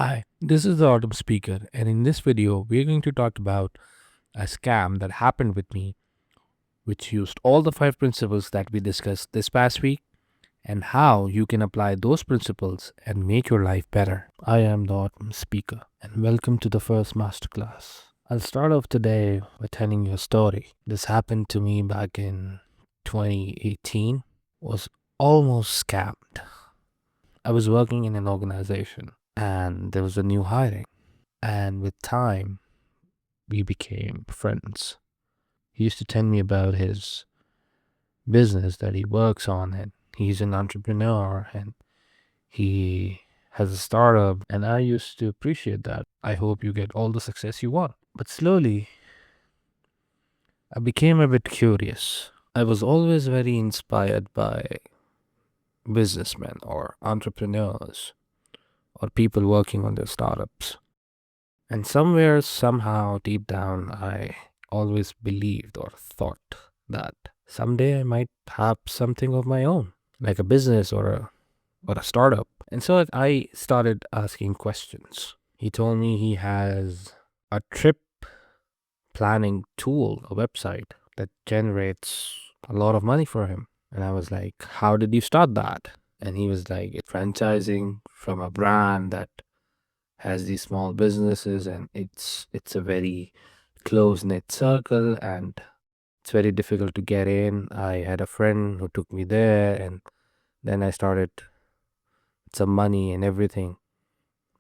Hi, this is the Autumn Speaker, and in this video, we're going to talk about a scam that happened with me, which used all the 5 principles that we discussed this past week, and how you can apply those principles and make your life better. I am the Autumn Speaker, and welcome to the first masterclass. I'll start off today by telling you a story. This happened to me back in 2018, was almost scammed. I was working in an organization and there was a new hiring. And with time, we became friends. He used to tell me about his business that he works on, and he's an entrepreneur and he has a startup. And I used to appreciate that. I hope you get all the success you want. But slowly, I became a bit curious. I was always very inspired by businessmen or entrepreneurs or people working on their startups. And somewhere, somehow, deep down, I always believed or thought that someday I might have something of my own, like a business or a startup. And so I started asking questions. He told me he has a trip planning tool, a website that generates a lot of money for him. And I was like, how did you start that? And he was like, it's franchising from a brand that has these small businesses, and it's a very close knit circle, and it's very difficult to get in. I had a friend who took me there, and then I started some money and everything.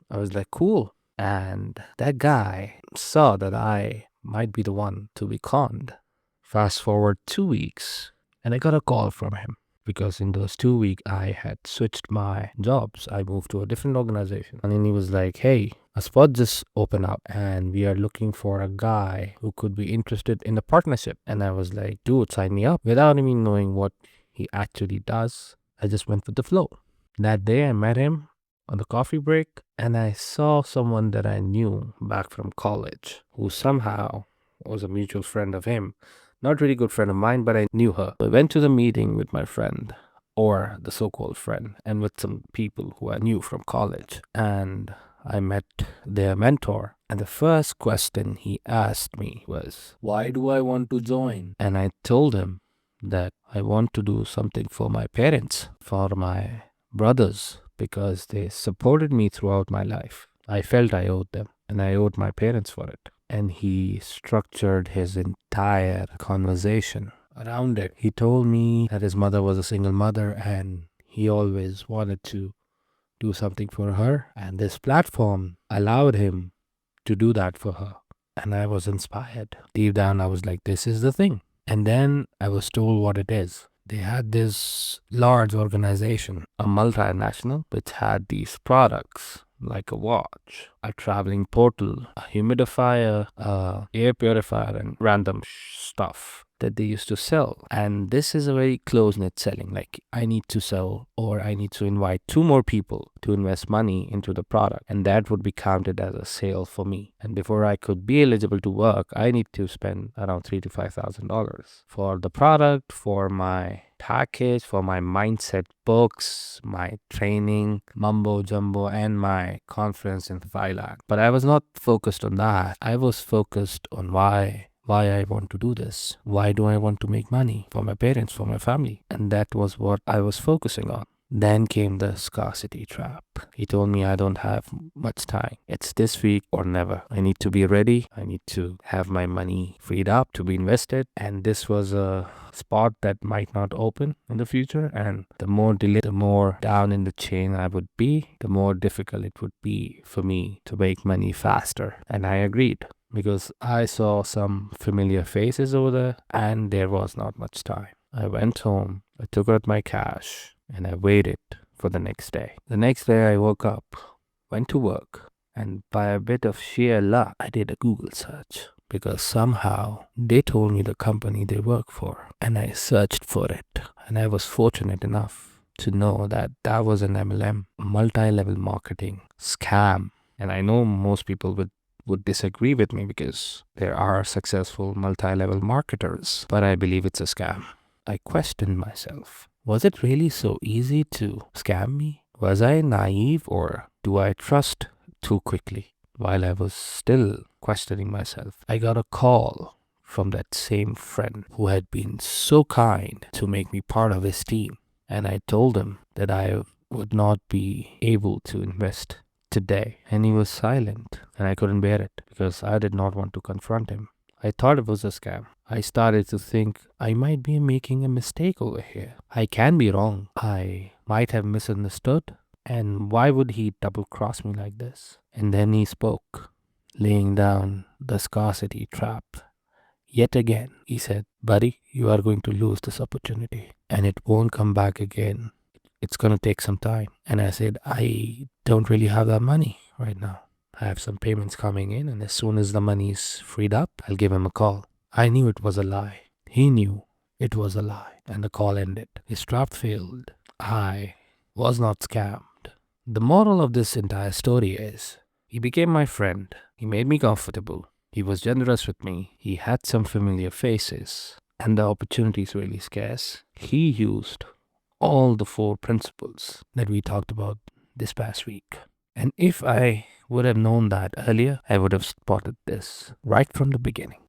I was like, cool. And that guy saw that I might be the one to be conned. Fast forward 2 weeks, and I got a call from him because in those 2 weeks I had switched my jobs. I moved to a different organization. And then he was like, hey, a spot just opened up and we are looking for a guy who could be interested in a partnership. And I was like, dude, sign me up. Without even knowing what he actually does, I just went with the flow. That day I met him on the coffee break, and I saw someone that I knew back from college who somehow was a mutual friend of him. Not really good friend of mine, but I knew her. I went to the meeting with my friend, or the so-called friend, and with some people who I knew from college. And I met their mentor. And the first question he asked me was, why do I want to join? And I told him that I want to do something for my parents, for my brothers, because they supported me throughout my life. I felt I owed them, and I owed my parents for it. And he structured his entire conversation around it. He told me that his mother was a single mother and he always wanted to do something for her. And this platform allowed him to do that for her. And I was inspired. Deep down, I was like, this is the thing. And then I was told what it is. They had this large organization, a multinational, which had these products like a watch, a traveling portal, a humidifier, a air purifier, and random stuff that they used to sell. And this is a very close-knit selling. Like, I need to sell, or I need to invite 2 more people to invest money into the product, and that would be counted as a sale for me. And before I could be eligible to work, I need to spend around $3,000 to $5,000 for the product, for my package, for my mindset books, my training, mumbo jumbo, and my conference in Thailand. But I was not focused on that. I was focused on why I want to do this. Why do I want to make money for my parents, for my family? And that was what I was focusing on. Then came the scarcity trap. He told me I don't have much time. It's this week or never. I need to be ready. I need to have my money freed up to be invested. And this was a spot that might not open in the future. And the more delay, the more down in the chain I would be, the more difficult it would be for me to make money faster. And I agreed, because I saw some familiar faces over there and there was not much time. I went home, I took out my cash, and I waited for the next day. The next day I woke up, went to work, and by a bit of sheer luck, I did a Google search, because somehow they told me the company they work for, and I searched for it, and I was fortunate enough to know that that was an MLM, multi-level marketing scam. And I know most people would disagree with me because there are successful multi-level marketers, but I believe it's a scam. I questioned myself. Was it really so easy to scam me? Was I naive, or do I trust too quickly. While I was still questioning myself, I got a call from that same friend who had been so kind to make me part of his team. And I told him that I would not be able to invest today. And he was silent, and I couldn't bear it because I did not want to confront him. I thought it was a scam. I started to think I might be making a mistake over here. I can be wrong. I might have misunderstood. And why would he double cross me like this? And then he spoke, laying down the scarcity trap. Yet again, he said, buddy, you are going to lose this opportunity and it won't come back again. It's going to take some time. And I said, I don't really have that money right now. I have some payments coming in, and as soon as the money's freed up, I'll give him a call. I knew it was a lie. He knew it was a lie, and the call ended. His trap failed. I was not scammed. The moral of this entire story is, he became my friend. He made me comfortable. He was generous with me. He had some familiar faces, and the opportunity is really scarce. He used all the 4 principles that we talked about this past week. And if I would have known that earlier, I would have spotted this right from the beginning.